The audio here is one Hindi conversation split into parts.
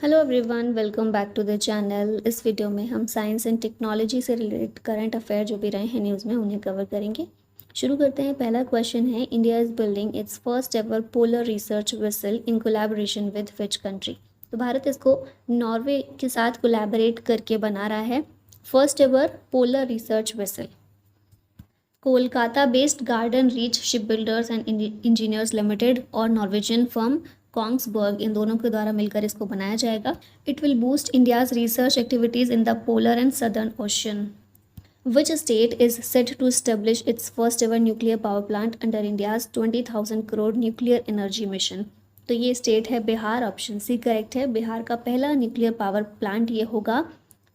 Hello everyone, welcome back to the channel. इस वीडियो में हम साइंस एंड टेक्नोलॉजी से रिलेटेड करंट अफेयर जो भी रहे हैं न्यूज़ में उन्हें कवर करेंगे। शुरू करते हैं। पहला क्वेश्चन है, India is building it's first ever polar research vessel in collaboration with which country. तो भारत इसको नॉर्वे के साथ कोलैबोरेट करके बना रहा है first ever polar research vessel. Kolkata based Garden Reach Shipbuilders and Engineers Limited और नॉर्वेजियन फर्म कॉन्ग्सबर्ग, इन दोनों के द्वारा मिलकर इसको बनाया जाएगा। It will boost India's research activities in the polar and Southern Ocean. Which state is set to establish its first ever nuclear power plant under India's 20,000 crore nuclear energy mission. तो ये स्टेट है बिहार। ऑप्शन सी करेक्ट है। बिहार का पहला न्यूक्लियर पावर प्लांट ये होगा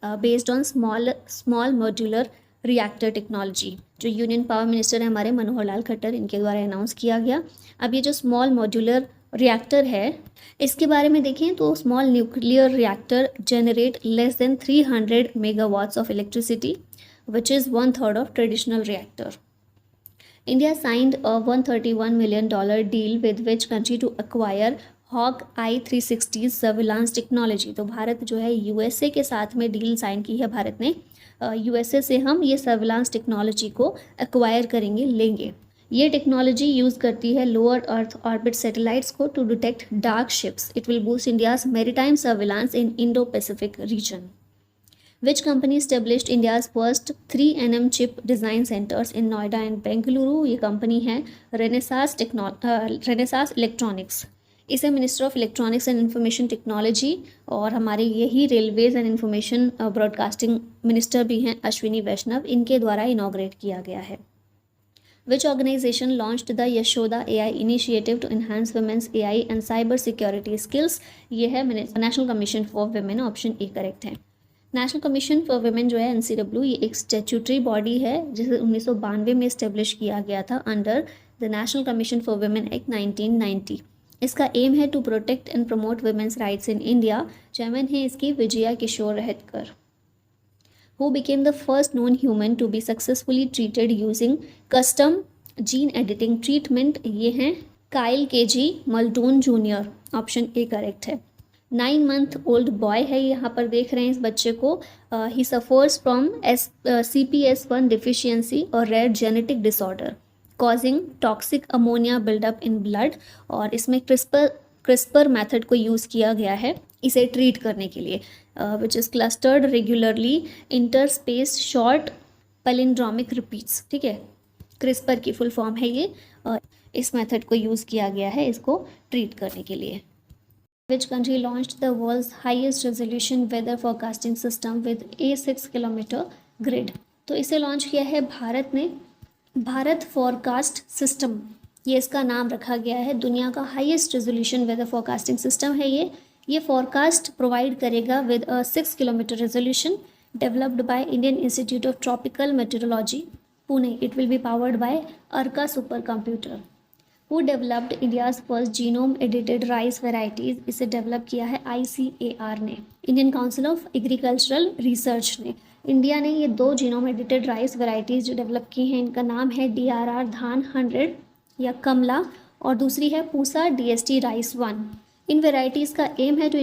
based on small modular reactor technology, जो यूनियन पावर मिनिस्टर है हमारे मनोहर लाल खट्टर, इनके द्वारा अनाउंस किया गया। अब ये जो स्मॉल मॉड्यूलर रिएक्टर है इसके बारे में देखें तो small nuclear reactor generate less than 300 megawatts of electricity which is 1/3 of traditional reactor. India signed a $131 million deal with which country to acquire Hawk i360 surveillance technology. तो भारत जो है यूएसए के साथ में डील साइन की है भारत ने। यूएसए से हम ये सर्विलांस टेक्नोलॉजी को एक्वायर करेंगे, लेंगे। ये टेक्नोलॉजी यूज़ करती है लोअर अर्थ ऑर्बिट सैटेलाइट्स को to detect dark ships. It will boost India's maritime surveillance in Indo Pacific region. Which company established India's first 3nm chip design centers in Noida and Bengaluru? ये कंपनी है रेनेसास इलेक्ट्रॉनिक्स। इसे minister of electronics and information technology और हमारे यही railways and information broadcasting minister भी हैं अश्विनी वैष्णव, इनके द्वारा इनॉग्रेट किया गया है। Which organization launched the Yashoda AI initiative to enhance women's AI and cyber security skills? ये है national commission for women. Option A correct है। नेशनल कमीशन फॉर वुमेन जो है NCW, ये एक स्टैट्यूटरी बॉडी है जिसे 1992 में इस्टेब्लिश किया गया था under the national commission for women act 1990। इसका एम है to protect and promote women's rights in India. Chairman है इसकी Vijaya Kishore Rahatkar. Who became the first known human to be successfully treated using custom gene editing treatment? ये हैं Kyle KG Muldoon junior. Option A correct है। 9 month ओल्ड बॉय है, यहाँ पर देख रहे हैं इस बच्चे को। He suffers from CPS1 deficiency और rare genetic disorder causing toxic ammonia buildup in blood, और इसमें क्रिस्पर मेथड को यूज़ किया गया है इसे ट्रीट करने के लिए, which is clustered regularly interspace short palindromic repeats. ठीक है, क्रिस्पर की फुल फॉर्म है ये। इस मेथड को यूज़ किया गया है इसको ट्रीट करने के लिए। Which country launched the world's highest resolution weather forecasting system with a 6 kilometre grid? तो इसे लॉन्च किया है भारत ने। भारत फॉरकास्ट सिस्टम, ये इसका नाम रखा गया है। दुनिया का highest resolution weather forecasting system है ये फोरकास्ट प्रोवाइड करेगा with a 6 kilometre resolution developed by Indian Institute of Tropical Meteorology Pune. It will be powered by Arka super computer. Who developed India's first genome edited rice varieties? इसे डेवलप किया है ICAR ने, Indian council of Agricultural Research ने। इंडिया ने ये 2 जीनोम एडिटेड राइस वेराइटीज़ जो डेवलप की हैं, इनका नाम है DRR धान 100 या कमला, और दूसरी है पूसा DST राइस 1। इन वेराइटीज़ का एम है to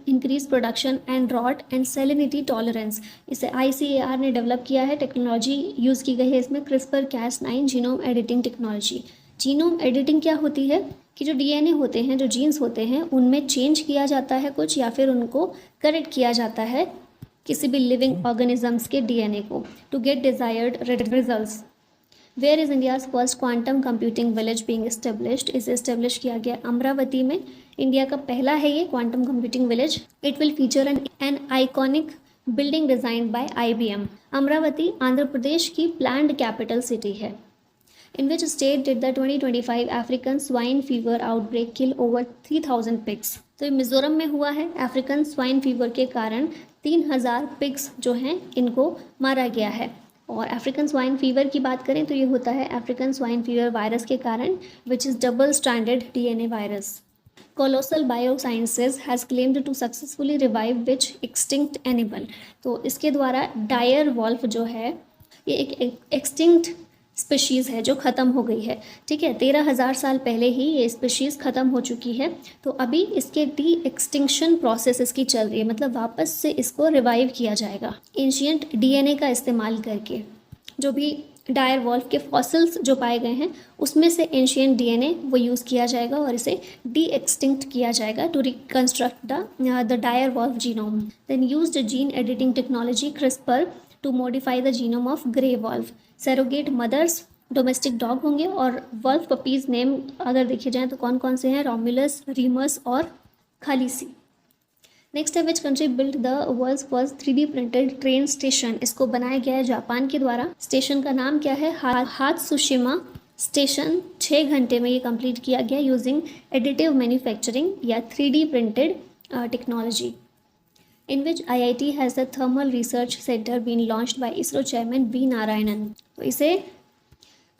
increase production and drought and salinity tolerance. इसे ICAR ने डेवलप किया है। टेक्नोलॉजी यूज़ की गई है इसमें CRISPR-Cas9 genome editing technology. Genome editing क्या होती है कि जो DNA होते हैं, जो जीन्स होते हैं, उनमें चेंज किया जाता है कुछ, या फिर उनको करेक्ट किया जाता है किसी भी लिविंग ऑर्गेनिजम्स के DNA को to get desired results. Where is India's first quantum computing village being established? इसे एस्टेब्लिश किया गया अमरावती में। इंडिया का पहला है ये quantum computing village. It will feature an iconic building designed by IBM। Amaravati Andhra Pradesh की प्लान्ड कैपिटल सिटी है। In which state did the 2025 African swine fever outbreak kill over 3,000 pigs? तो ये मिजोरम में हुआ है। अफ्रीकन स्वाइन फीवर के कारण 3,000 पिग्स जो हैं इनको मारा गया है। और अफ्रीकन स्वाइन फीवर की बात करें तो ये होता है अफ्रीकन स्वाइन फीवर वायरस के कारण, which is double stranded DNA virus. Colossal Biosciences has claimed to successfully revive which extinct animal? तो इसके द्वारा डायर वॉल्फ जो है ये एक एक्सटिंक्ट स्पीशीज़ है जो ख़त्म हो गई है, ठीक है। 13,000 साल पहले ही ये स्पीशीज़ ख़त्म हो चुकी है, तो अभी इसके डी एक्सटिंक्शन प्रोसेस इसकी चल रही है, मतलब वापस से इसको रिवाइव किया जाएगा एंशियंट डीएनए का इस्तेमाल करके। जो भी डायर वॉल्फ के फॉसिल्स जो पाए गए हैं उसमें से एंशियंट डीएनए वो यूज़ किया जाएगा और इसे डी एक्सटिंक्ट किया जाएगा to reconstruct the dire wolf genome. Then used gene editing technology CRISPR to modify the genome of grey wolf. Surrogate mothers domestic dog होंगे और वॉल्फ पपीज़ नेम अगर देखे जाएँ तो कौन कौन से हैं, रोमुलस, रीमस और खालिसी। नेक्स्ट है which country build the world's first 3D printed train station. इसको बनाया गया है जापान के द्वारा। स्टेशन का नाम क्या है, हात्सुशिमा स्टेशन। 6 घंटे में ये कंप्लीट किया गया यूजिंग एडिटिव मैन्युफैक्चरिंग या 3D printed technology. In which IIT has the thermal research centre been launched by ISRO chairman V Narayanan. तो इसे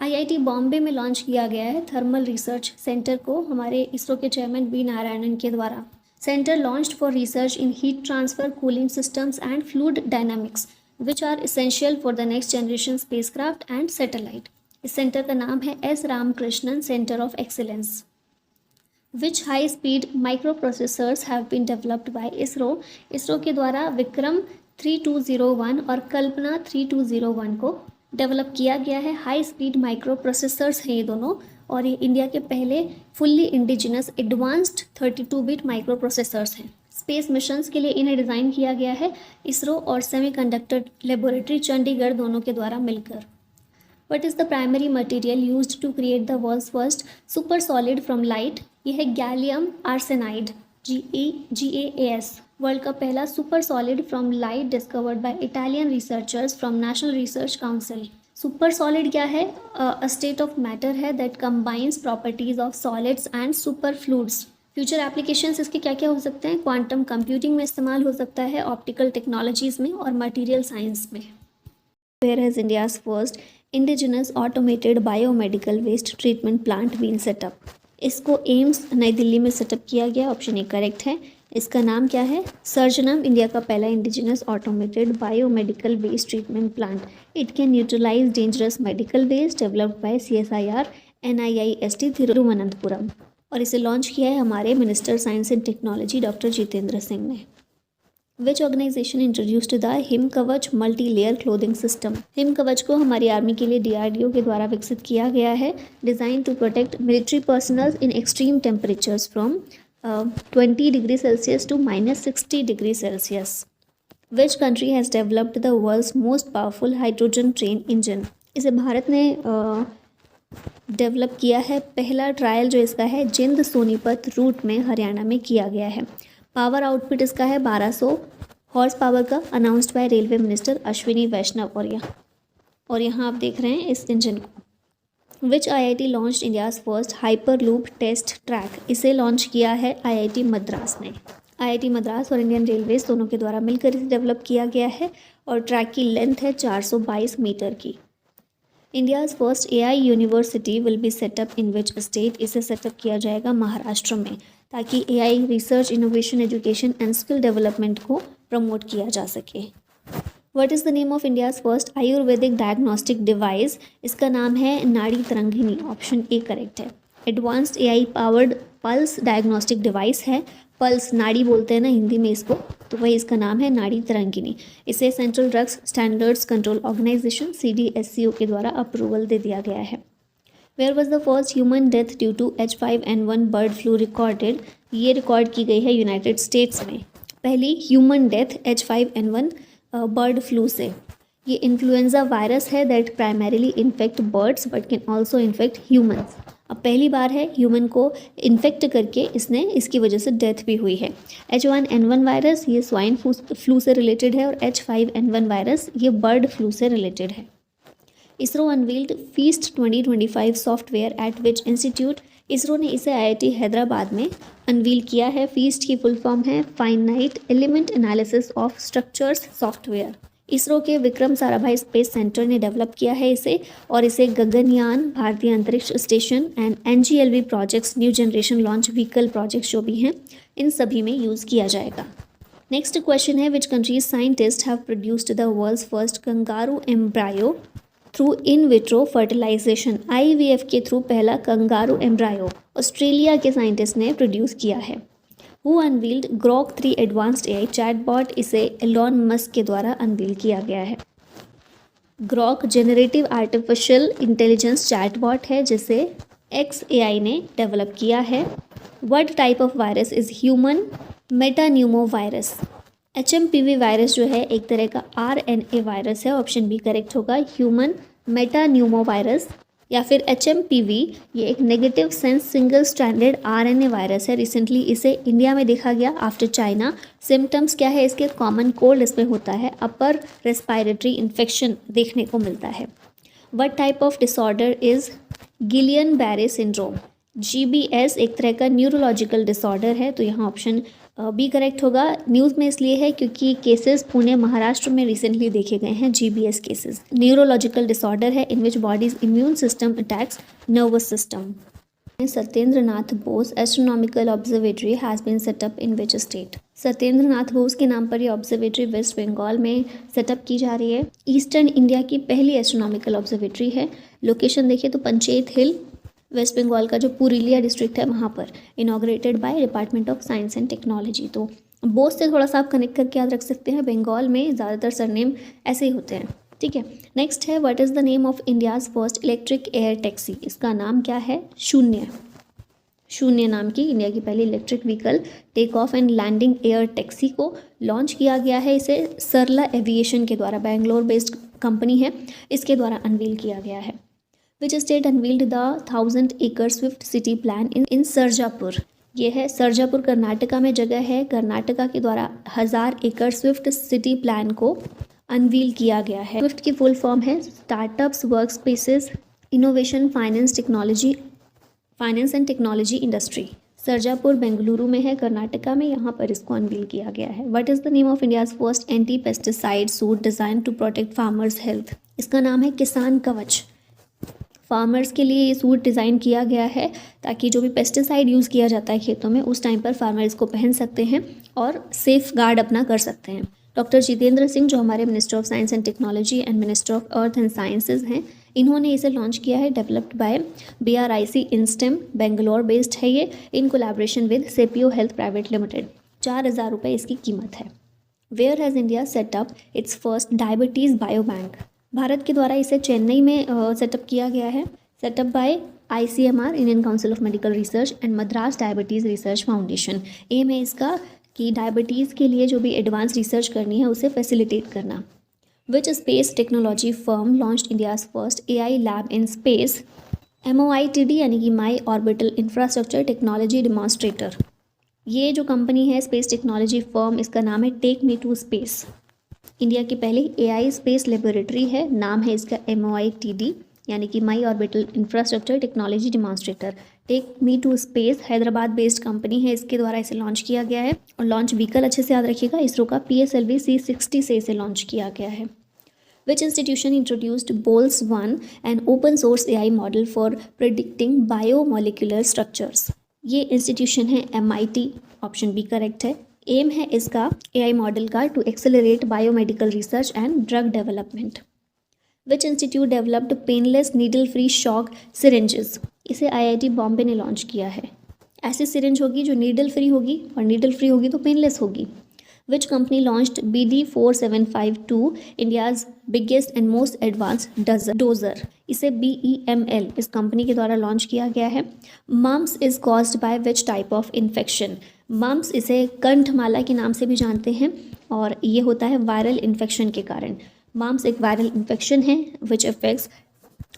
IIT बॉम्बे में लॉन्च किया गया है थर्मल रिसर्च सेंटर को हमारे इसरो के चेयरमैन वी नारायणन के द्वारा। Center launched for research in heat transfer, cooling systems and fluid dynamics, which are essential for the next generation spacecraft and satellite. इस सेंटर का नाम है S Ramakrishnan centre of excellence. Which high speed microprocessors have been developed by ISRO? ISRO के द्वारा विक्रम 3201 और कल्पना 3201 को डेवलप किया गया है। हाई स्पीड माइक्रो प्रोसेसर्स हैं ये दोनों, और ये इंडिया के पहले फुल्ली इंडिजिनस एडवांस्ड 32-बिट माइक्रो प्रोसेसर्स हैं। स्पेस मिशंस के लिए इन्हें डिज़ाइन किया गया है इसरो और सेमीकंडक्टर लेबोरेटरी चंडीगढ़ दोनों के द्वारा मिलकर। What is the primary material used to create the world's first supersolid from light? ये है गैलियम आर्सेनाइड, GaAs। वर्ल्ड का पहला supersolid from light discovered by Italian researchers from National Research Council. Supersolid क्या है? अ स्टेट ऑफ मैटर है that combines properties of solids and superfluids. Future applications इसके क्या क्या हो सकते हैं? क्वांटम कंप्यूटिंग में इस्तेमाल हो सकता है, ऑप्टिकल टेक्नोलॉजीज़ में और मटेरियल साइंस में। Where has India's first indigenous automated biomedical waste treatment plant been set up? इसको एम्स नई दिल्ली में सेटअप किया गया। ऑप्शन ए करेक्ट है। इसका नाम क्या है? सर्जनम, इंडिया का पहला indigenous automated biomedical waste treatment plant. It can neutralise dangerous medical waste, developed by CSIR NIIST Thiruvananthapuram. और इसे लॉन्च किया है हमारे minister science and technology doctor Jitendra Singh ने। Which organisation introduced the Him Kavach multi layer clothing system? Him Kavach को हमारी आर्मी के लिए DRDO के द्वारा विकसित किया गया है। Design to protect military personnel in extreme temperatures from 20 degree Celsius to -60 degree Celsius. Which country has developed the world's most powerful hydrogen train engine? इसे भारत ने डेवलप किया है। पहला ट्रायल जो इसका है जिंद सोनीपत रूट में हरियाणा में किया गया है। पावर आउटपुट इसका है 1200 हॉर्स पावर का, announced by railway minister Ashwini Vaishnaw. और यहाँ आप देख रहे हैं इस इंजन को। Which IIT launch India's first hyperloop test track? इसे लॉन्च किया है IIT मद्रास ने। IIT मद्रास और इंडियन रेलवेज दोनों के द्वारा मिलकर इसे डेवलप किया गया है और ट्रैक की लेंथ है 422 मीटर की। India's first AI university will be set up in which state? इसे सेटअप किया जाएगा महाराष्ट्र में, ताकि AI research, innovation, education and skill development को प्रमोट किया जा सके। What is the name of India's first Ayurvedic diagnostic device? इसका नाम है Nadi Tarangini. Option A correct है। Advanced AI powered pulse diagnostic device है। पल्स नाड़ी बोलते हैं ना हिंदी में इसको, तो वही इसका नाम है नाड़ी तरंगिनी। इसे Central Drugs Standards Control Organisation CDSCO के द्वारा अप्रूवल दे दिया गया है। Where was the first human death due to H5N1 bird flu recorded? ये रिकॉर्ड की गई है यूनाइटेड स्टेट्स में। पहली human death H5N1 bird flu से। ये इन्फ्लुएंजा वायरस है that primarily infect birds but can also infect humans. अब पहली बार है ह्यूमन को इन्फेक्ट करके इसकी वजह से डेथ भी हुई है। H1N1 वायरस ये स्वाइन फ्लू से रिलेटेड है और H5N1 वायरस ये बर्ड फ्लू से रिलेटेड है। ISRO unveiled feast 2025 software eight which institute? ISRO ने इसे IIT हैदराबाद में अनवील किया है। फीस्ट की फुल फॉर्म है finite element analysis of structures software. ISRO के विक्रम साराभाई स्पेस सेंटर ने डेवलप किया है इसे, और इसे गगनयान, भारतीय अंतरिक्ष station and NGLV projects, new generation launch vehicle projects जो भी हैं, इन सभी में यूज़ किया जाएगा। नेक्स्ट क्वेश्चन है which country's scientist have produced the world's first kangaroo embryo through in vitro fertilisation, IVF के थ्रू पहला कंगारू एम्ब्रायो ऑस्ट्रेलिया के साइंटिस्ट ने प्रोड्यूस किया है। Who unveiled Grok 3 advanced AI chatbot, इसे एलॉन मस्क के द्वारा अनवील किया गया है। Grok generative artificial intelligence chatbot है जिसे XAI ने डेवलप किया है। What type of virus is human metapneumovirus? HMPV virus जो है एक तरह का RNA वायरस है, ऑप्शन बी करेक्ट होगा। ह्यूमन मेटान्यूमो वायरस या फिर HMPV ये एक negative sense single stranded RNA virus है। रिसेंटली इसे इंडिया में देखा गया आफ्टर चाइना। सिम्टम्स क्या है इसके? कॉमन कोल्ड इसमें होता है, अपर रेस्पायरेटरी इन्फेक्शन देखने को मिलता है। What type of disorder is Gillian Baire syndrome? GBS एक तरह का न्यूरोलॉजिकल डिसऑर्डर है, तो यहाँ ऑप्शन बी करेक्ट होगा। न्यूज़ में इसलिए है क्योंकि केसेस पुणे महाराष्ट्र में रिसेंटली देखे गए हैं GBS केसेस। न्यूरोलॉजिकल डिसऑर्डर है in which body's immune system attacks nervous system. Satyendra Nath Bose astronomical observatory has been set up in which state? Satyendra Nath Bose के नाम पर ये ऑब्जर्वेटरी वेस्ट बंगाल में सेटअप की जा रही है। ईस्टर्न इंडिया की पहली एस्ट्रोनॉमिकल ऑब्जर्वेटरी है। लोकेशन देखिए तो पंचेत हिल, वेस्ट बंगाल का जो पुरुलिया डिस्ट्रिक्ट है वहाँ पर, inaugurated by department of science and technology. तो बोस से थोड़ा सा आप कनेक्ट करके याद रख सकते हैं, बंगाल में ज़्यादातर सरनेम ऐसे ही होते हैं, ठीक है। नेक्स्ट है what is the name of India's first electric air taxi? इसका नाम क्या है? शून्य। शून्य नाम की इंडिया की पहली electric vehicle take off and landing air taxi को लॉन्च किया गया है। इसे सरला एविएशन के द्वारा, बैंगलोर बेस्ड कंपनी है, इसके द्वारा अनवील किया गया है। Which state unveiled the 1000 acre Swift city plan in Sarjapur? ये है सरजापुर कर्नाटका में जगह है। कर्नाटका के द्वारा 1000 एकड़ स्विफ्ट सिटी प्लान को अनवील किया गया है। स्विफ्ट की फुल फॉर्म है startups work spaces innovation finance and technology industry. Sarjapur Bengaluru में है कर्नाटका में, यहाँ पर इसको अनवील किया गया है। What is the name of India's first anti pesticide suit design to protect farmers health? इसका नाम है किसान कवच। फार्मर्स के लिए ये सूट डिज़ाइन किया गया है ताकि जो भी पेस्टिसाइड यूज़ किया जाता है खेतों में उस टाइम पर फार्मर इसको पहन सकते हैं और सेफ गार्ड अपना कर सकते हैं। डॉक्टर जितेंद्र सिंह जो हमारे minister of science and technology and minister of earth and sciences हैं, इन्होंने इसे लॉन्च किया है। Developed by BRIC InStem, Bangalore based है ये, in collaboration with Sapio health private limited. 4000 रुपये इसकी कीमत है। Where has India set up its first diabetes biobank? Bharat के द्वारा इसे चेन्नई में सेटअप किया गया है। Set up by ICMR, Indian council of medical research and Madras diabetes research foundation. M है इसका कि डायबिटीज़ के लिए जो भी एडवांस रिसर्च करनी है उसे फैसिलिटेट करना। Which space technology firm launched India's first AI lab in space? MOITD यानी कि my orbital infrastructure technology demonstrator. ये जो कंपनी है स्पेस टेक्नोलॉजी फर्म, इसका नाम है Take me to Space. India की पहली AI स्पेस लेबोरेटरी है, नाम है इसका MOITD यानी कि my orbital infrastructure technology demonstrator. Take me to space Hyderabad based company है, इसके द्वारा इसे लॉन्च किया गया है। और लॉन्च व्हीकल अच्छे से याद रखिएगा, इसरो का PSLV C60 से इसे लॉन्च किया गया है। Which institution introduced BOLS-1 an open source AI model for predicting biomolecular structures? ये इंस्टीट्यूशन है MIT, ऑप्शन बी करेक्ट है। एम है इसका AI मॉडल का to accelerate biomedical research and drug development. Which institute developed painless needle free shock syringes? इसे IIT बॉम्बे ने लॉन्च किया है। ऐसी सिरिंज होगी जो नीडल फ्री होगी, और नीडल फ्री होगी तो पेनलेस होगी। Which company launched BD4752, India's biggest and most advanced dozer? इसे BEML इस कंपनी के द्वारा लॉन्च किया गया है। Mumps is caused by which type of infection? Mumps इसे कंठमाला के नाम से भी जानते हैं और ये होता है वायरल इन्फेक्शन के कारण। मम्स एक वायरल इन्फेक्शन है which affects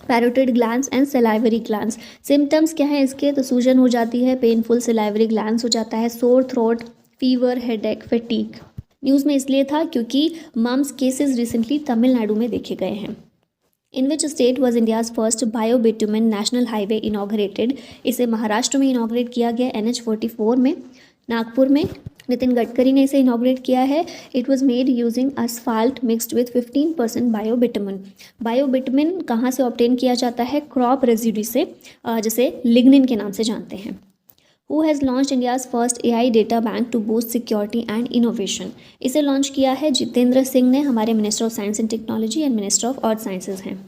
parotid glands and salivary glands. Symptoms क्या है इसके? तो सूजन हो जाती है, पेनफुल सलाइवरी ग्लैंड्स हो जाता है, sore throat, fever, headache, fatigue. News में इसलिए था क्योंकि मम्स केसेस रिसेंटली तमिलनाडु में देखे गए हैं। In which state was India's first biobitumen national highway inaugurated? इसे महाराष्ट्र में इनॉग्रेट किया गया NH44 में, नागपुर में। नितिन गडकरी ने इसे इनॉग्रेट किया है। It was made using asphalt mixed with 15% बायोबिटुमेन। बायोबिटुमेन कहाँ से ऑब्टेन किया जाता है? क्रॉप रेजिड्यू से, जिसे लिग्निन के नाम से जानते हैं। Who has launch India's first AI data bank to boost security and innovation? इसे लॉन्च किया है जितेंद्र सिंह ने, हमारे minister of science and technology and minister of earth sciences हैं।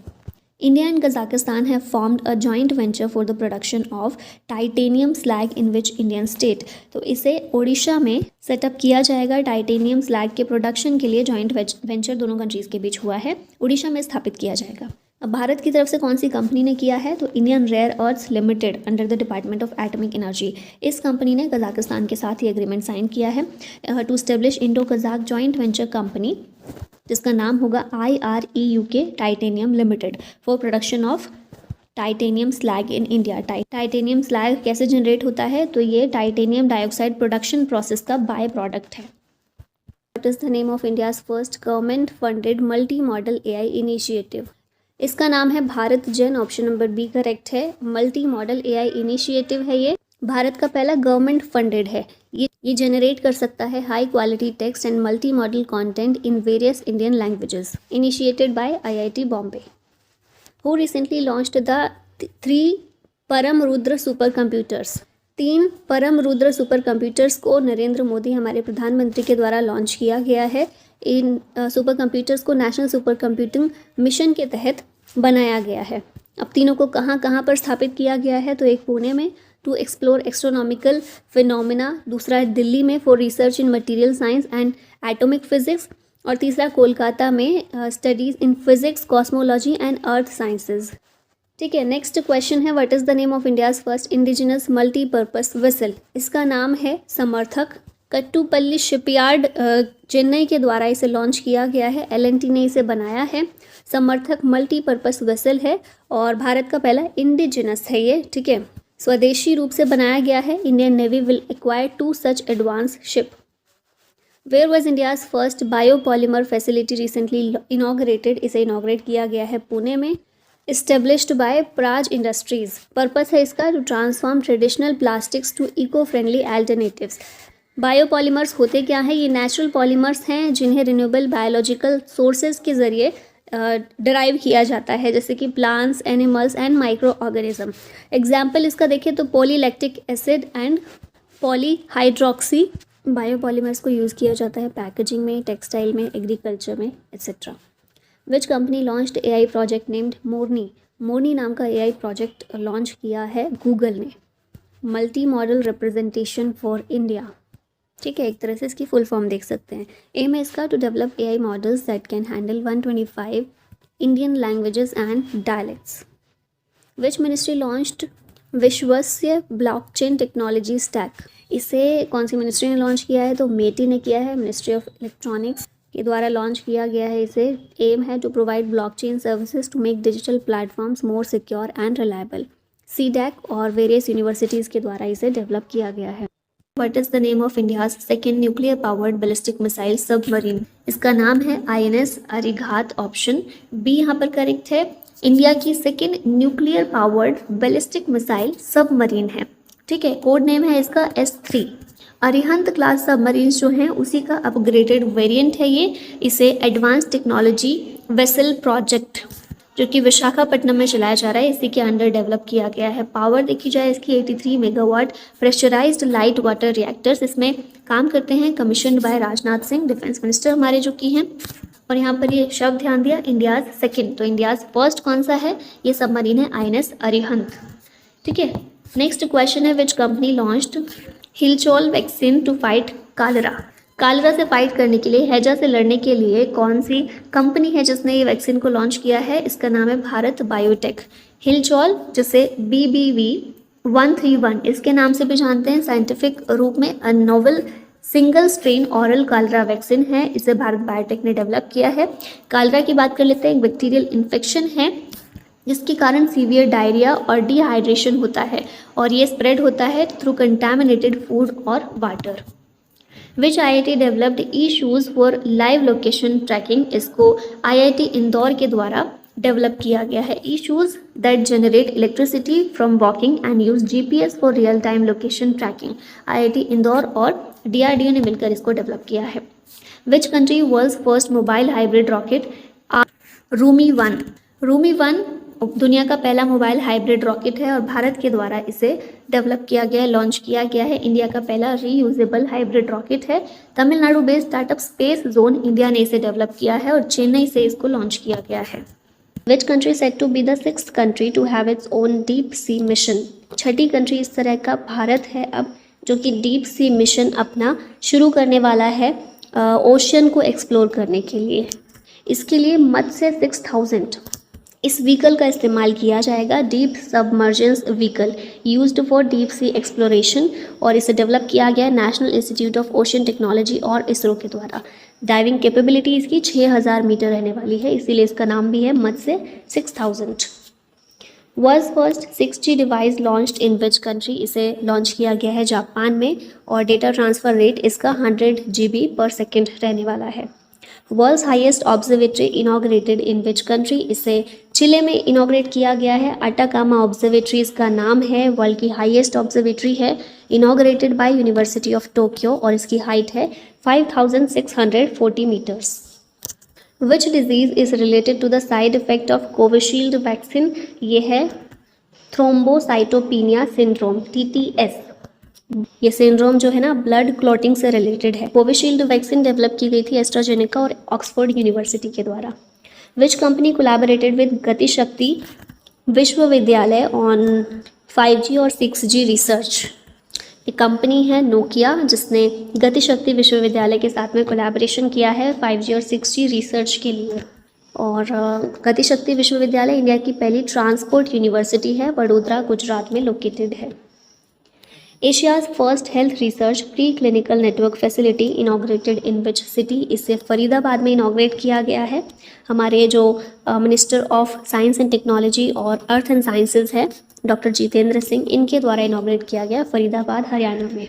India and Kazakhstan have formed a joint venture for the production of titanium slag in which Indian state. तो इसे ओडिशा में सेटअप किया जाएगा। टाइटेनियम स्लैग के प्रोडक्शन के लिए जॉइंट वेंचर दोनों कंट्रीज़ के बीच हुआ है, उड़ीसा में स्थापित किया जाएगा। अब भारत की तरफ से कौन सी कंपनी ने किया है, तो Indian rare earths limited under the department of atomic energy. इस कंपनी ने कजाकिस्तान के साथ ये एग्रीमेंट साइन किया है to establish Indo Kazakh joint venture company, जिसका नाम होगा IREUK titanium limited for production of titanium slag in India. Titanium slag कैसे जनरेट होता है, तो ये टाइटेनियम डाइऑक्साइड प्रोडक्शन प्रोसेस का बाय प्रोडक्ट है। What is the name of India's first government funded multi modal AI initiative? इसका नाम है भारत जेन, ऑप्शन नंबर बी करेक्ट है। मल्टी मॉडल AI इनिशिएटिव है ये, भारत का पहला गवर्नमेंट फंडेड है। ये जनरेट कर सकता है high quality text and multi modal content in various Indian languages, initiated by IIT Bombay. Who recently launched the 3 परम रुद्र सुपर कंप्यूटर्स? 3 परम रुद्र सुपर कंप्यूटर्स को नरेंद्र मोदी हमारे प्रधानमंत्री के द्वारा लॉन्च किया गया है। इन सुपर कंप्यूटर्स को नेशनल सुपर कंप्यूटिंग मिशन के तहत बनाया गया है। अब तीनों को कहाँ कहाँ पर स्थापित किया गया है, तो एक पुणे में टू एक्सप्लोर एस्ट्रोनॉमिकल फिनोमिना, दूसरा दिल्ली में for research in material science and atomic physics, और तीसरा कोलकाता में studies in physics, cosmology and earth sciences. ठीक है, नेक्स्ट क्वेश्चन है what is the name of India's first indigenous multipurpose vessel? इसका नाम है समर्थक। कट्टुपल्ली शिपयार्ड चेन्नई के द्वारा इसे लॉन्च किया गया है, L&T ने इसे बनाया है। समर्थक मल्टीपर्पस वेसल है और भारत का पहला इंडिजिनस है ये। ठीक है, स्वदेशी रूप से बनाया गया है। Indian navy will acquire 2 such advance ship. Where was India's first biopolymer facility recently inaugurated? इसे इनॉग्रेट किया गया है पुणे में। Established by Praj Industries. Purpose है इसका to transform traditional plastics to eco friendly alternatives. Biopolymers होते क्या हैं? ये नेचुरल पॉलीमर्स हैं जिन्हें रिन्यूएबल बायोलॉजिकल सोर्सेज के ज़रिए डराइव किया जाता है, जैसे कि plants, animals and microorganism. Example इसका देखें तो polylactic acid and polyhydroxy biopolymers को यूज़ किया जाता है पैकेजिंग में, टेक्सटाइल में, एग्रीकल्चर में, etcetera. Which company launched AI project named Morni? Morni नाम का AI प्रोजेक्ट लॉन्च किया है गूगल ने। Multi modal representation for India. ठीक है, एक तरह से इसकी फुल फॉर्म देख सकते हैं। एम है इसका to develop AI models that can handle 125 Indian languages and dialects. Which ministry launched Vishvasya blockchain technology stack? इसे कौन सी मिनिस्ट्री ने लॉन्च किया है, तो मेटी ने किया है, मिनिस्ट्री ऑफ इलेक्ट्रॉनिक्स के द्वारा लॉन्च किया गया है इसे। एम है to provide blockchain services to make digital platforms more secure and reliable. CDAC और वेरियस यूनिवर्सिटीज़ के द्वारा इसे डेवलप किया गया है। What is the name of India's second nuclear powered ballistic missile submarine? इसका नाम है INS अरिघात, ऑप्शन बी यहाँ पर करेक्ट है। इंडिया की second nuclear powered ballistic missile submarine है। ठीक है, कोड नेम है इसका S3। अरिहंत क्लास सबमरीन्स जो हैं उसी का अपग्रेडेड वेरिएंट है ये। इसे एडवांस टेक्नोलॉजी वेसल प्रोजेक्ट जो कि विशाखापट्टनम में चलाया जा रहा है, इसी के अंडर डेवलप किया गया है। पावर देखी जाए इसकी 83 megawatt pressurised light water reactors इसमें काम करते हैं, commissioned by Rajnath Singh, defence minister हमारे जो की हैं। और यहाँ पर ये शब्द ध्यान दिया इंडियाज़ सेकेंड, तो इंडियाज़ फर्स्ट कौन सा है, ये सबमरीन है INS अरिहंत। ठीक है, नेक्स्ट क्वेश्चन है which company launched Hillchol vaccine to fight cholera? Cholera से फाइट करने के लिए, हैजा से लड़ने के लिए कौन सी कंपनी है जिसने ये वैक्सीन को लॉन्च किया है? इसका नाम है भारत बायोटेक। हिलचॉल जिसे BBV131 इसके नाम से भी जानते हैं साइंटिफिक रूप में, a novel single strain oral cholera vaccine है, इसे भारत बायोटेक ने डेवलप किया है। कालरा की बात कर लेते हैं, एक बैक्टीरियल इन्फेक्शन है जिसके कारण सीवियर डायरिया और डिहाइड्रेशन होता है और ये स्प्रेड होता है थ्रू कंटामिनेटेड फूड और water. Which IIT developed e shoes for live location tracking? इसको IIT इंदौर के द्वारा डेवलप किया गया है। E shoes that generate electricity from walking and use GPS for real time location tracking. IIT Indore और DRDO ने मिलकर इसको डेवलप किया है। Which country world's first mobile hybrid rocket? Rhumi 1। Rhumi 1 दुनिया का पहला मोबाइल हाइब्रिड रॉकेट है और भारत के द्वारा इसे डेवलप किया गया है, लॉन्च किया गया है। इंडिया का पहला रीयूजेबल हाइब्रिड रॉकेट है। Tamil Nadu based startup space zone India ने इसे डेवलप किया है और चेन्नई से इसको लॉन्च किया गया है। Which country set to be the 6th country to have its own deep sea mission. छठी कंट्री इस तरह का भारत है अब जो कि डीप सी मिशन अपना शुरू करने वाला है ओशन को एक्सप्लोर करने के लिए। इसके लिए मत्स्य 6000 इस व्हीकल का इस्तेमाल किया जाएगा, deep submergence vehicle used for deep sea exploration, और इसे डेवलप किया गया national institute of ocean technology और इसरो के द्वारा। डाइविंग कैपेबिलिटी इसकी 6000 मीटर रहने वाली है, इसीलिए इसका नाम भी है Matsya 6000। World's first 6G device launched in which country, इसे लॉन्च किया गया है जापान में, और डेटा ट्रांसफ़र रेट इसका 100 GB पर सेकेंड रहने वाला है। World's highest observatory inaugurated in which country, इसे चिले में इनॉग्रेट किया गया है। अटाकामा ऑब्जर्वेटरी इसका नाम है, वर्ल्ड की हाईएस्ट ऑब्जर्वेटरी है, inaugurated by university of Tokyo, और इसकी हाइट है 5640 metres. Which disease is related to the side effect of Covishield vaccine, ये है थ्रोम्बोसाइटोपिनिया सिंड्रोम TTS। ये सिंड्रोम जो है ना ब्लड क्लॉटिंग से रिलेटेड है। कोविशील्ड वैक्सीन डेवलप की गई थी एस्ट्राजेनेका और ऑक्सफोर्ड यूनिवर्सिटी के द्वारा। Which company collaborated with Gatishakti विश्वविद्यालय ऑन 5G और 6G रिसर्च। एक कंपनी है नोकिया जिसने गतिशक्ति विश्वविद्यालय के साथ में कोलैबोरेशन किया है 5G और 6G रिसर्च के लिए। और गतिशक्ति विश्वविद्यालय इंडिया की पहली ट्रांसपोर्ट यूनिवर्सिटी है, वडोदरा गुजरात में लोकेटेड है। Asia's first health research pre clinical network facility inaugurated in which city, इसे फरीदाबाद में इनॉग्रेट किया गया है। हमारे जो minister of science and technology और अर्थ एंड साइंसेज है डॉक्टर जितेंद्र सिंह, इनके द्वारा इनॉग्रेट किया गया फरीदाबाद हरियाणा में।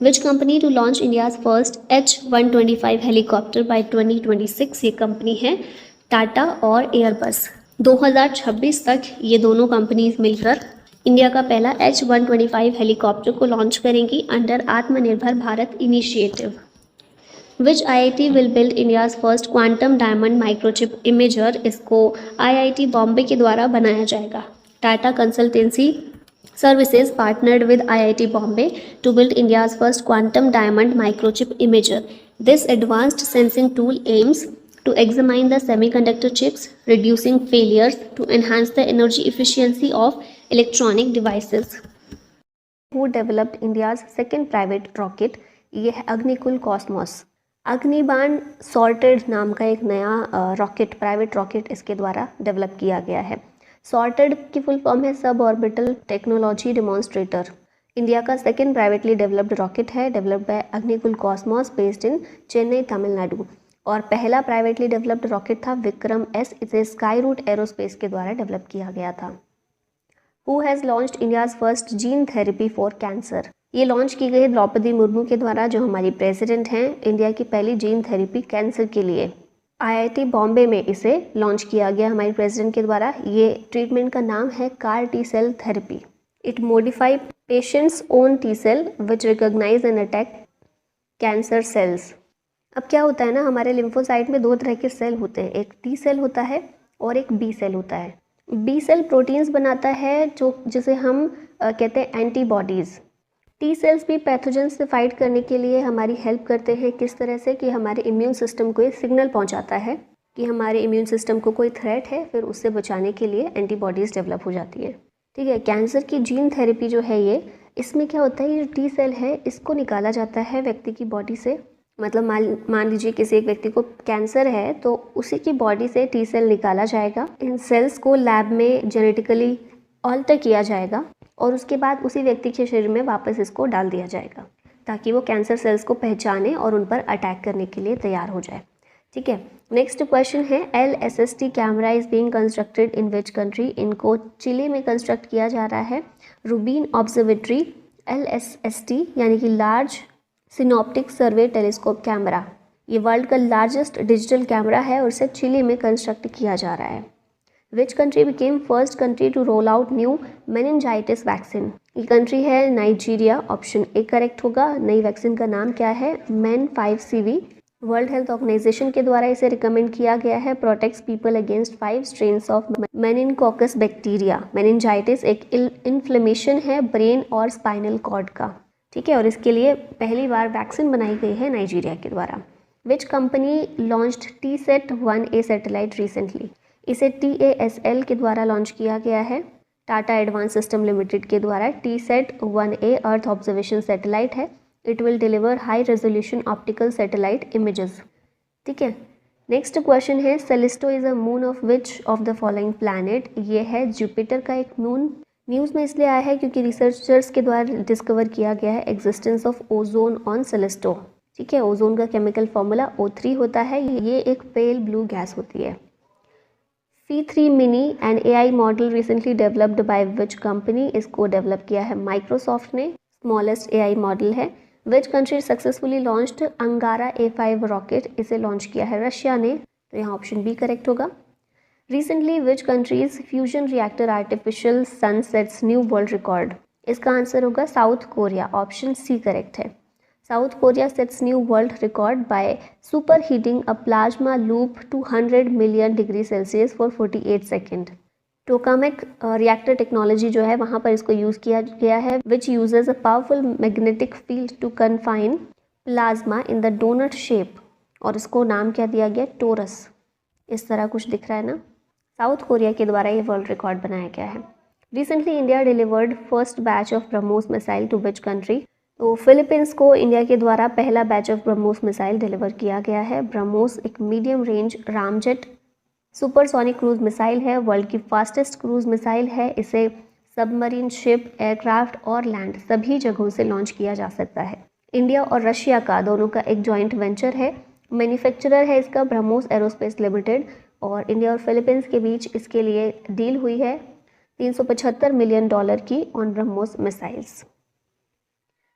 Which company to launch India's first H125 helicopter by 2026, ये कंपनी है टाटा और एयरबस। 2026 तक ये दोनों कंपनीज मिलकर इंडिया का पहला H125 हेलीकॉप्टर को लॉन्च करेंगी under Atmanirbhar Bharat initiative. Which IIT will build India's first quantum diamond microchip imager, इसको IIT बॉम्बे के द्वारा बनाया जाएगा। Tata consultancy services partnered with IIT Bombay to build India's first quantum diamond microchip imager. This advanced sensing tool aims to examine the semiconductor chips, reducing failures to enhance the energy efficiency of electronic devices. Who developed India's second private rocket? ये है अग्निकुल कॉस्मोस। अग्निबाण सॉर्टेड नाम का एक नया रॉकेट, प्राइवेट रॉकेट इसके द्वारा डेवलप किया गया है। सॉर्टेड की फुल फॉर्म है sub orbital technology demonstrator. India का सेकेंड प्राइवेटली डेवलप्ड रॉकेट है, developed bye Agnikul Cosmos based in Chennai Tamil Nadu. और पहला प्राइवेटली डेवलप्ड रॉकेट था विक्रम S, इसे स्काई रूट एरोस्पेस के द्वारा डेवलप किया गया था। Who has launched India's first gene therapy for cancer, ये लॉन्च की गई द्रौपदी मुर्मू के द्वारा, जो हमारी प्रेसिडेंट हैं। इंडिया की पहली जीन थेरेपी कैंसर के लिए IIT बॉम्बे में इसे लॉन्च किया गया हमारी प्रेसिडेंट के द्वारा। ये ट्रीटमेंट का नाम है CAR T cell therapy. It modify patients own T cell which recognise and attack cancer cells. अब क्या होता है ना, हमारे लिम्फोसाइट में दो तरह के सेल होते हैं, एक T सेल होता है और एक B सेल होता है। B सेल प्रोटीन्स बनाता है जिसे हम कहते हैं एंटीबॉडीज़। T सेल्स भी पैथोजन से फाइट करने के लिए हमारी हेल्प करते हैं। किस तरह से कि हमारे इम्यून सिस्टम को ये सिग्नल पहुंचाता है कि हमारे इम्यून सिस्टम को कोई थ्रेट है, फिर उससे बचाने के लिए एंटीबॉडीज़ डेवलप हो जाती है। ठीक है, कैंसर की जीन थेरेपी जो है ये, इसमें क्या होता है, ये T सेल है इसको निकाला जाता है व्यक्ति की बॉडी से। मतलब मान लीजिए किसी एक व्यक्ति को कैंसर है तो उसी की बॉडी से T सेल निकाला जाएगा। इन सेल्स को लैब में जेनेटिकली ऑल्टर किया जाएगा और उसके बाद उसी व्यक्ति के शरीर में वापस इसको डाल दिया जाएगा ताकि वो कैंसर सेल्स को पहचाने और उन पर अटैक करने के लिए तैयार हो जाए। ठीक है, नेक्स्ट क्वेश्चन है LSST camera is being constructed in which country, इनको चिली में कंस्ट्रक्ट किया जा रहा है। रूबीन ऑब्जर्वेटरी LSST यानी कि लार्ज सिनॉप्टिक सर्वे टेलीस्कोप कैमरा, ये वर्ल्ड का लार्जेस्ट डिजिटल कैमरा है और इसे चिली में कंस्ट्रक्ट किया जा रहा है। Which country became first country to roll out new meningitis vaccine, ये कंट्री है नाइजीरिया। ऑप्शन ए करेक्ट होगा। नई वैक्सीन का नाम क्या है, MEN5CV। वर्ल्ड हेल्थ ऑर्गेनाइजेशन के द्वारा इसे रिकमेंड किया गया है। Protects people against 5 strains of meningococcus bacteria. Meningitis एक इन्फ्लेमेशन है ब्रेन और स्पाइनल कॉर्ड का। ठीक है, और इसके लिए पहली बार वैक्सीन बनाई गई है नाइजीरिया के द्वारा। Which company launched TSAT-1A satellite recently, इसे TASL के द्वारा लॉन्च किया गया है, टाटा एडवांस सिस्टम लिमिटेड के द्वारा। TSAT-1A अर्थ ऑब्जर्वेशन सैटेलाइट है। It will deliver high resolution optical satellite images. ठीक है, नेक्स्ट क्वेश्चन है Callisto is a moon of which of the following planet. ये है जुपिटर का एक मून। न्यूज़ में इसलिए आया है क्योंकि रिसर्चर्स के द्वारा डिस्कवर किया गया है एग्जिस्टेंस ऑफ ओजोन ऑन सेलेस्टो। ठीक है, ओजोन का केमिकल फॉर्मूला O3 होता है। ये एक पेल ब्लू गैस होती है। C3 mini and AI model recently developed by which company. इसको डेवलप किया है माइक्रोसॉफ्ट ने। स्मॉलेस्ट AI मॉडल है। विच कंट्री सक्सेसफुली लॉन्च्ड अंगारा A5 रॉकेट। इसे लॉन्च किया है रशिया ने, तो यहाँ ऑप्शन बी करेक्ट होगा। Recently which country's fusion reactor artificial sun sets new world record. इसका आंसर होगा South Korea, option C correct है। South Korea sets new world record by super heating a plasma loop to 100 million degree Celsius for 48 second. Tokamak reactor technology जो है वहाँ पर इसको यूज़ किया गया है, which uses a powerful magnetic field to confine plasma in the donut shape, और इसको नाम क्या दिया गया, टोरस। इस तरह कुछ दिख रहा है ना। साउथ कोरिया के द्वारा ये वर्ल्ड रिकॉर्ड बनाया गया है। Recently India delivered first batch of BrahMos missile to which country. तो फिलीपींस को इंडिया के द्वारा पहला batch of BrahMos missile deliver किया गया है। ब्रह्मोस एक medium range ramjet supersonic cruise missile है, वर्ल्ड की फास्टेस्ट क्रूज मिसाइल है। इसे सबमरीन, शिप, एयरक्राफ्ट और लैंड सभी जगहों से लॉन्च किया जा सकता है। इंडिया और रशिया का दोनों का एक जॉइंट वेंचर है। मैन्युफैक्चरर है इसका ब्रह्मोस एरोस्पेस लिमिटेड, और इंडिया और फिलीपींस के बीच इसके लिए डील हुई है $375 मिलियन की on BrahMos missiles.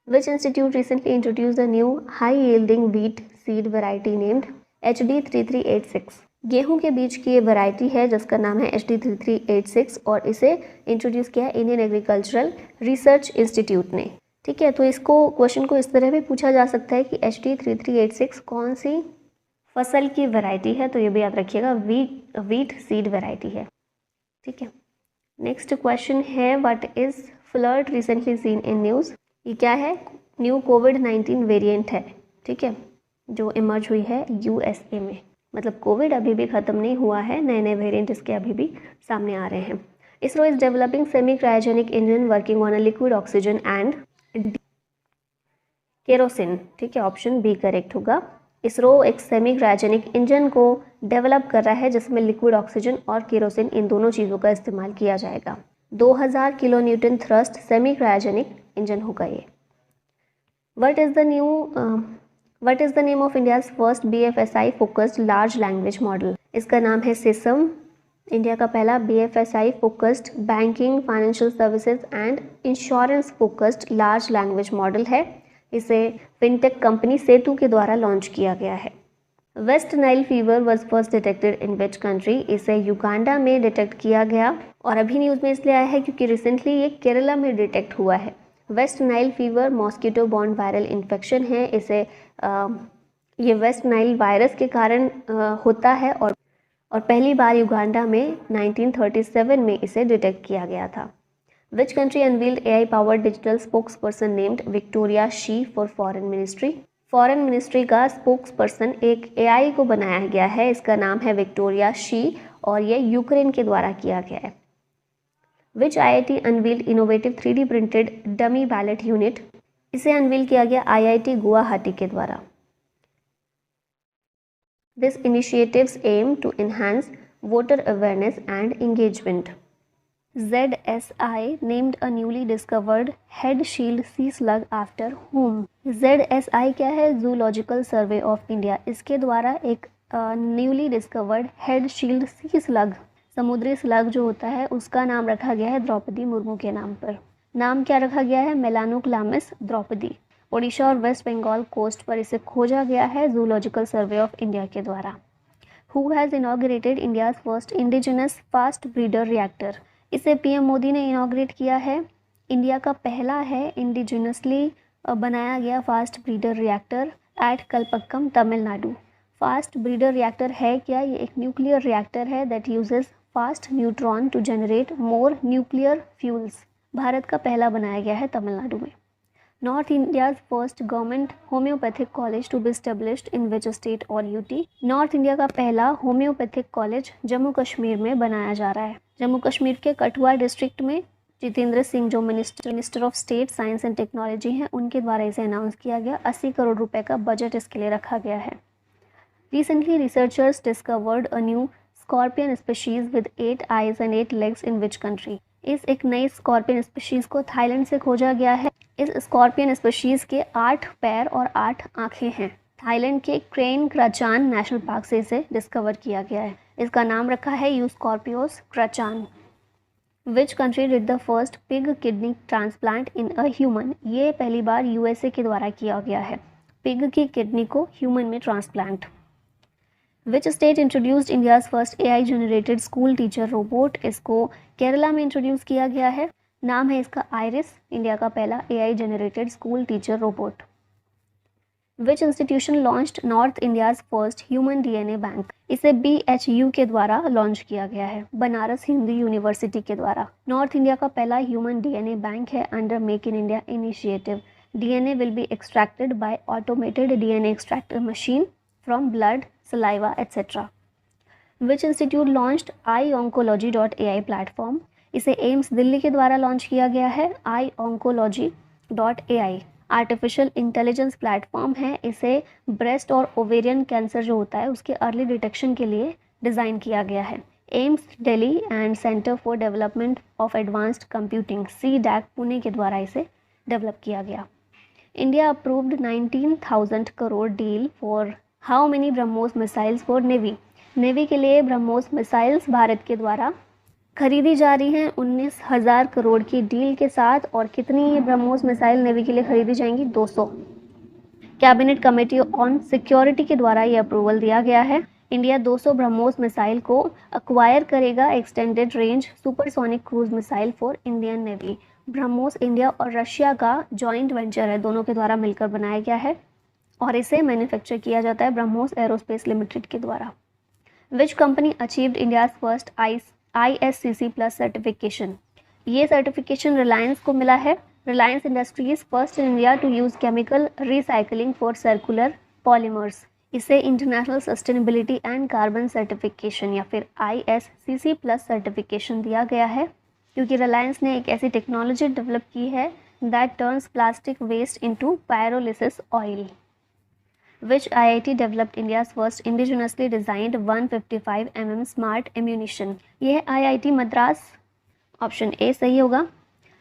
Which institute recently introduced a new high-yielding wheat seed variety named HD3386? गेहूं के बीज की ये वैरायटी है जिसका नाम है HD3386, और इसे इंट्रोड्यूस किया है इंडियन एग्रीकल्चरल रिसर्च इंस्टीट्यूट ने। ठीक है, तो इसको क्वेश्चन को इस तरह भी पूछा जा सकता है कि HD3386 कौन सी फसल की वैरायटी है, तो ये भी याद रखिएगा, वीट सीड वैरायटी है। ठीक है, नेक्स्ट क्वेश्चन है what is flood recently seen in news. ये क्या है, न्यू कोविड-19 वेरिएंट है। ठीक है, जो इमर्ज हुई है USA में, मतलब कोविड अभी भी ख़त्म नहीं हुआ है, नए नए वेरिएंट इसके अभी भी सामने आ रहे हैं। ISRO is developing semi cryogenic engine working on a liquid oxygen and kerosene. ठीक है, ऑप्शन बी करेक्ट होगा। इसरो एक सेमी क्रायोजेनिक इंजन को डेवलप कर रहा है जिसमें लिक्विड ऑक्सीजन और केरोसिन इन दोनों चीज़ों का इस्तेमाल किया जाएगा। 2000 kilo Newton thrust semi cryogenic engine होगा ये। What is the name of India's first BFSI focused large language model? इसका नाम है सिसम। इंडिया का पहला BFSI focused banking, financial services and insurance focused large language model है। इसे फिनटेक कंपनी सेतु के द्वारा लॉन्च किया गया है। West Nile fever was first detected in which country. इसे युगांडा में डिटेक्ट किया गया, और अभी न्यूज़ में इसलिए आया है क्योंकि रिसेंटली ये केरला में डिटेक्ट हुआ है। West Nile fever mosquito borne viral infection है। इसे ये वेस्ट नाइल वायरस के कारण होता है, और पहली बार युगांडा में 1937 में इसे डिटेक्ट किया गया था। Which country unveiled AI powered digital spokes person named Victoria she for foreign ministry. Foreign ministry का स्पोक्स पर्सन एक AI को बनाया गया है, इसका नाम है विक्टोरिया शी, और ये यूक्रेन के द्वारा किया गया है। Which IIT unveiled innovative 3D printed dummy ballot unit. इसे अनवील किया गया IIT गुवाहाटी के द्वारा। This initiatives aim to enhance voter awareness and engagement. ZSI named a newly discovered head shield sea slug after whom? ZSI क्या है, जूलॉजिकल सर्वे ऑफ इंडिया। इसके द्वारा एक न्यूली डिस्कवर्ड हेड शील्ड सी स्लग, समुद्री स्लग जो होता है, उसका नाम रखा गया है द्रौपदी मुर्मू के नाम पर। नाम क्या रखा गया है, मेलानोक्लामिस द्रौपदी। ओडिशा और वेस्ट बंगाल कोस्ट पर इसे खोजा गया है जूलॉजिकल सर्वे ऑफ इंडिया के द्वारा। Who has inaugurated India's first indigenous fast breeder reactor. इसे PM मोदी ने इनॉग्रेट किया है। इंडिया का पहला है इंडिजिनसली बनाया गया fast breeder reactor at Kalpakkam Tamil Nadu. Fast breeder reactor है क्या, ये एक न्यूक्लियर रिएक्टर है that uses fast neutron to generate more nuclear fuels. Bharat का पहला बनाया गया है तमिलनाडु में। North India's first government homeopathic college to be established in which state or UT? North India का पहला होम्योपैथिक कॉलेज जम्मू कश्मीर में बनाया जा रहा है। जम्मू कश्मीर के कठुआ डिस्ट्रिक्ट में जितेंद्र सिंह जो minister of state science and technology हैं उनके द्वारा इसे अनाउंस किया गया। 80 करोड़ रुपए का बजट इसके लिए रखा गया है। Recently, researchers discovered a new scorpion species with 8 eyes and 8 legs in which country? इस एक नई स्कॉर्पियन स्पीशीज को थाईलैंड से खोजा गया है। इस स्कॉर्पियन स्पीशीज के 8 पैर और 8 आंखें हैं। थाईलैंड के क्रेन क्रचान नेशनल पार्क से इसे डिस्कवर किया गया है। इसका नाम रखा है यूस्कॉर्पियोस क्रचान। Which country did the first pig kidney transplant in a human? ये पहली बार यूएसए के द्वारा किया गया है, पिग की किडनी को ह्यूमन में transplant. Which state introduced India's first AI generated school teacher robot? इसको केरला में इंट्रोड्यूस किया गया है। नाम है इसका आयरिस, इंडिया का पहला AI generated school teacher robot. विच institution launched north India's first human DNA bank? इसे BHU के द्वारा लॉन्च किया गया है, बनारस हिंदू यूनिवर्सिटी के द्वारा। नॉर्थ इंडिया का पहला ह्यूमन DNA बैंक है under make in India initiative. DNA will be extracted bye automated DNA extractor machine from blood, saliva, etc. Which institute launched iOncology.ai platform? इसे एम्स दिल्ली के द्वारा लॉन्च किया गया है। iOncology.ai आर्टिफिशियल इंटेलिजेंस प्लेटफॉर्म है। इसे ब्रेस्ट और ओवेरियन कैंसर जो होता है उसके अर्ली डिटेक्शन के लिए डिज़ाइन किया गया है। AIIMS Delhi and centre for development of advanced computing CDAC Pune के द्वारा इसे डेवलप किया गया। India approved 19,000 crore deal for how many BrahMos missiles for navy? Navy के लिए ब्रह्मोस मिसाइल्स भारत के द्वारा खरीदी जा रही हैं 19,000 करोड़ की डील के साथ। और कितनी ये ब्रह्मोस मिसाइल नेवी के लिए खरीदी जाएंगी? 200। कैबिनेट कमेटी ऑन सिक्योरिटी के द्वारा ये अप्रूवल दिया गया है। इंडिया 200 ब्रह्मोस मिसाइल को अक्वायर करेगा। Extended range supersonic cruise missile for Indian navy. BrahMos India और रशिया का जॉइंट वेंचर है, दोनों के द्वारा मिलकर बनाया गया है और इसे मैन्युफैक्चर किया जाता है ब्रह्मोस एरोस्पेस लिमिटेड के द्वारा। Which company achieved India's first ISCC plus certification? ये सर्टिफिकेशन रिलायंस को मिला है। Reliance industries first in India to use chemical recycling for circular polymers. इसे international sustainability and carbon certification या फिर ISCC प्लस सर्टिफिकेशन दिया गया है क्योंकि रिलायंस ने एक ऐसी टेक्नोलॉजी डेवलप की है that turns plastic waste into pyrolysis oil. Which IIT developed India's first indigenously designed 155 mm smart ammunition? यह IIT मद्रास, ऑप्शन ए सही होगा।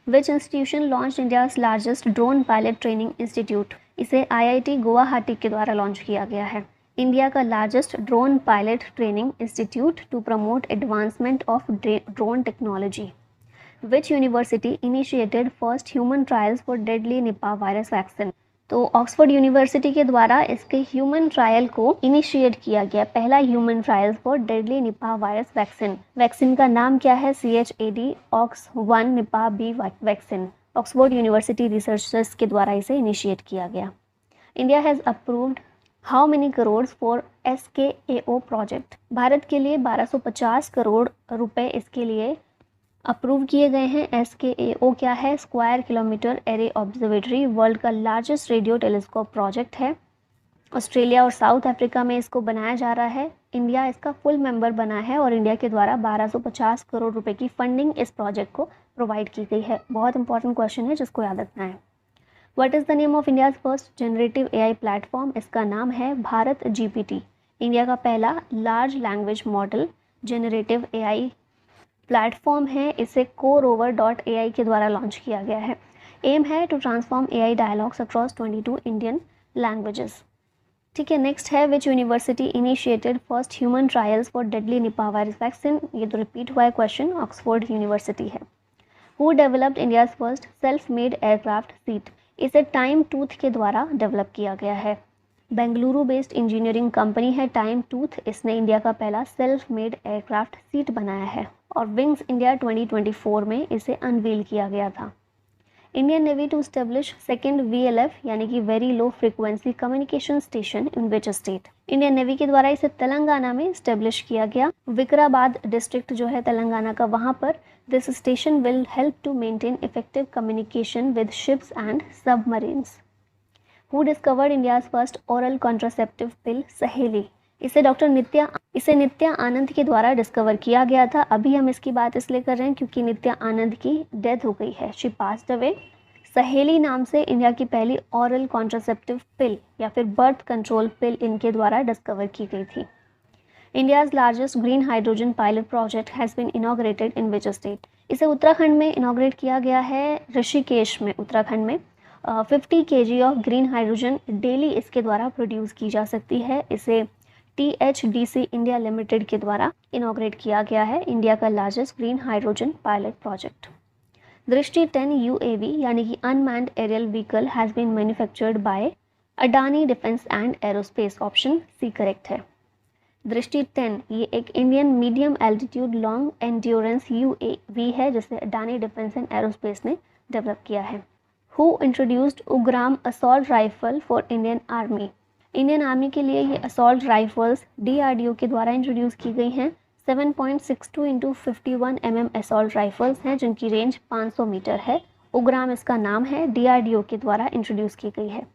Which institution launched India's largest drone pilot training institute? इसे IIT गुवाहाटी के द्वारा लॉन्च किया गया है। इंडिया का largest drone pilot training institute to promote advancement of drone technology. Which university initiated first human trials for deadly Nipah virus vaccine? तो ऑक्सफोर्ड यूनिवर्सिटी के द्वारा इसके ह्यूमन ट्रायल को इनिशिएट किया गया, पहला human trial for deadly Nipah virus vaccine. Vaccine का नाम क्या है? CHAD OX1 Nipah B vaccine. Oxford university researchers के द्वारा इसे इनिशिएट किया गया। India has approved how many crore for SKAO project? Bharat के लिए 1250 करोड़ रुपए इसके लिए अप्रूव किए गए हैं। SKAO क्या है? Square kilometre array observatory, world का लार्जेस्ट रेडियो टेलीस्कोप प्रोजेक्ट है। ऑस्ट्रेलिया और साउथ अफ्रीका में इसको बनाया जा रहा है। इंडिया इसका फुल मेंबर बना है और इंडिया के द्वारा 1250 करोड़ रुपए की फंडिंग इस प्रोजेक्ट को प्रोवाइड की गई है। बहुत इंपॉर्टेंट क्वेश्चन है जिसको याद रखना है। What is the name of India's first generative AI platform? इसका नाम है भारत GPT। इंडिया का पहला large language model generative AI platform है। इसे CoreOver.ai के द्वारा लॉन्च किया गया है। एम है to transform AI dialogues across 22 Indian languages. ठीक है, नेक्स्ट है which university initiated first human trials for deadly Nipah virus vaccine? ये तो रिपीट हुआ है क्वेश्चन, ऑक्सफोर्ड यूनिवर्सिटी है। Who developed India's first self made aircraft seat? इसे टाइम टूथ के द्वारा डेवलप किया गया है। बेंगलुरु बेस्ड इंजीनियरिंग कंपनी है टाइम टूथ। इसने इंडिया का पहला सेल्फ मेड एयरक्राफ्ट सीट बनाया है और विंग्स इंडिया 2024 में इसे अनवील किया गया था। Indian navy to establish second VLF यानी कि very low frequency communication station in which state? Indian navy के द्वारा इसे तेलंगाना में स्टेब्लिश किया गया। विकाराबाद डिस्ट्रिक्ट जो है तेलंगाना का, वहाँ पर This station will help to maintain effective communication with ships and submarines. Who discovered India's first oral contraceptive pill? सहेली। इसे नित्या आनंद के द्वारा डिस्कवर किया गया था। अभी हम इसकी बात इसलिए कर रहे हैं क्योंकि नित्या आनंद की डेथ हो गई है, शी पास्ड अवे। सहेली नाम से इंडिया की पहली ओरल कॉन्ट्रासेप्टिव पिल या फिर बर्थ कंट्रोल पिल इनके द्वारा डिस्कवर की गई थी। India's largest green hydrogen pilot project has been inaugurated in which state? इसे उत्तराखंड में इनॉग्रेट किया गया है, ऋषिकेश में, उत्तराखंड में। 50 kg of green hydrogen daily इसके द्वारा प्रोड्यूस की जा सकती है। इसे THDC इंडिया लिमिटेड के द्वारा इनॉग्रेट किया गया है, इंडिया का largest green hydrogen pilot project. Drishti 10 UAV यानी कि unmanned aerial vehicle has been manufactured by Adani defence and aerospace, option C correct है। दृष्टि 10 ये एक Indian medium altitude long endurance UAV है जिसे अडानी डिफेंस एंड एरोस्पेस ने डेवलप किया है। Who introduced Ugram assault rifle for Indian army? Indian army के लिए ये असॉल्ट राइफल्स DRDO के द्वारा इंट्रोड्यूस की गई हैं। 7.62 × 51 mm असॉल्ट राइफल्स हैं जिनकी रेंज 500 मीटर है। उग्राम इसका नाम है, DRDO के द्वारा इंट्रोड्यूस की गई है।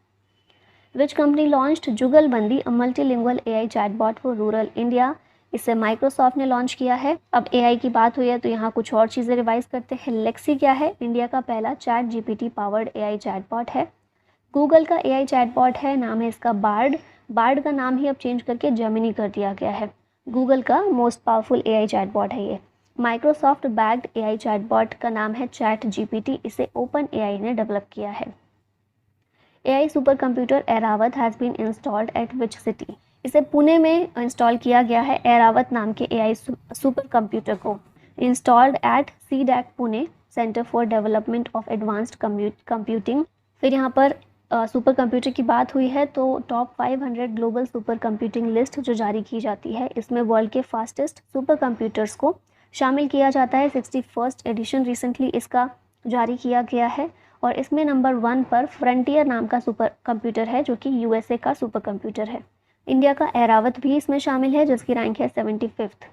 Which company launched Jugalbandi, a multilingual AI chatbot for rural India? इसे माइक्रोसॉफ्ट ने लॉन्च किया है। अब AI की बात हुई है तो यहाँ कुछ और चीज़ें रिवाइज करते हैं। लेक्सी क्या है? इंडिया का पहला ChatGPT पावर्ड AI चैटबॉट है। गूगल का AI चैटबॉट है, नाम है इसका बार्ड। बार्ड का नाम ही अब चेंज करके जेमिनी कर दिया गया है। गूगल का मोस्ट पावरफुल AI चैटबॉट है ये। माइक्रोसॉफ्ट बैक्ड AI चैटबॉट का नाम है ChatGPT, इसे OpenAI ने डेवलप किया है। AI super computer Airawat has been installed at which city? इसे पुणे में इंस्टॉल किया गया है। एरावत नाम के AI सुपर कंप्यूटर को installed eight CDAC Pune, centre for development of advanced computing. फिर यहाँ पर सुपर कंप्यूटर की बात हुई है तो top 500 global super computing list जो जारी की जाती है इसमें वर्ल्ड के फास्टेस्ट सुपर कंप्यूटर्स को शामिल किया जाता है। 61st एडिशन रिसेंटली इसका जारी किया गया है और इसमें नंबर 1 पर फ्रंटियर नाम का सुपर कंप्यूटर है जो कि USA का सुपर कंप्यूटर है। इंडिया का एरावत भी इसमें शामिल है जिसकी रैंक है 75th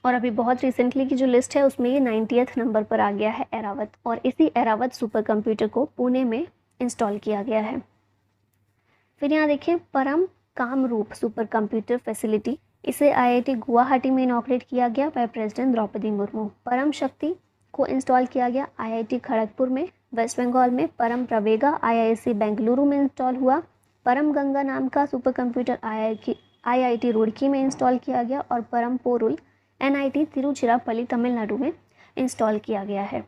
और अभी बहुत रिसेंटली की जो लिस्ट है उसमें ये 90th नंबर पर आ गया है एरावत, और इसी एरावत सुपर कंप्यूटर को पुणे में इंस्टॉल किया गया है। फिर यहाँ देखिए परम कामरूप सुपर कंप्यूटर फैसिलिटी, इसे IIT गुवाहाटी में इनॉग्रेट किया गया बाय प्रेसिडेंट द्रौपदी मुर्मू। परम शक्ति को इंस्टॉल किया गया IIT खड़गपुर में, वेस्ट बंगाल में। परम प्रवेगा IISc बेंगलुरु में इंस्टॉल हुआ। परम गंगा नाम का सुपर कंप्यूटर IIT रुड़की में इंस्टॉल किया गया और परम पोरुल NIT तिरुचिरापल्ली तमिलनाडु में इंस्टॉल किया गया है।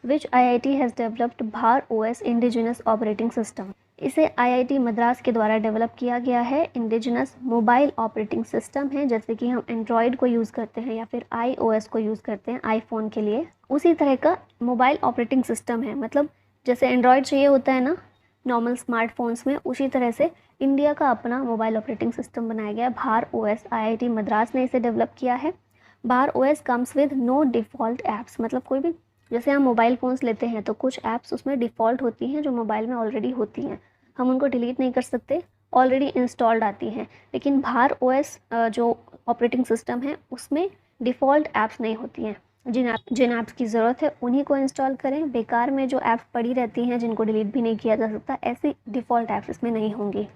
विच IIT हैज़ डेवलप्ड भार OS इंडिजिनस ऑपरेटिंग सिस्टम? इसे IIT मद्रास के द्वारा डेवलप किया गया है। इंडिजिनस मोबाइल ऑपरेटिंग सिस्टम है, जैसे कि हम एंड्रॉयड को यूज़ करते हैं या फिर iOS को यूज़ करते हैं आईफोन के लिए, उसी तरह का मोबाइल ऑपरेटिंग सिस्टम है। मतलब जैसे एंड्रॉयड चाहिए होता है ना नॉर्मल स्मार्टफोन्स में, उसी तरह से इंडिया का अपना मोबाइल ऑपरेटिंग सिस्टम बनाया गया भार OS। IIT मद्रास ने इसे डेवलप किया है। Bhar OS comes with no default apps, मतलब कोई भी जैसे हम मोबाइल फ़ोन्स लेते हैं तो कुछ ऐप्स उसमें डिफ़ॉल्ट होती हैं जो मोबाइल में ऑलरेडी होती हैं, हम उनको डिलीट नहीं कर सकते, ऑलरेडी इंस्टॉल्ड आती हैं। लेकिन भार OS जो ऑपरेटिंग सिस्टम है उसमें डिफ़ॉल्ट ऐप्स नहीं होती हैं। जिन ऐप्स की ज़रूरत है उन्हीं को इंस्टॉल करें। बेकार में जो ऐप्स पड़ी रहती हैं जिनको डिलीट भी नहीं किया जा सकता, ऐसी डिफ़ॉल्ट ऐप्स इसमें नहीं होंगी।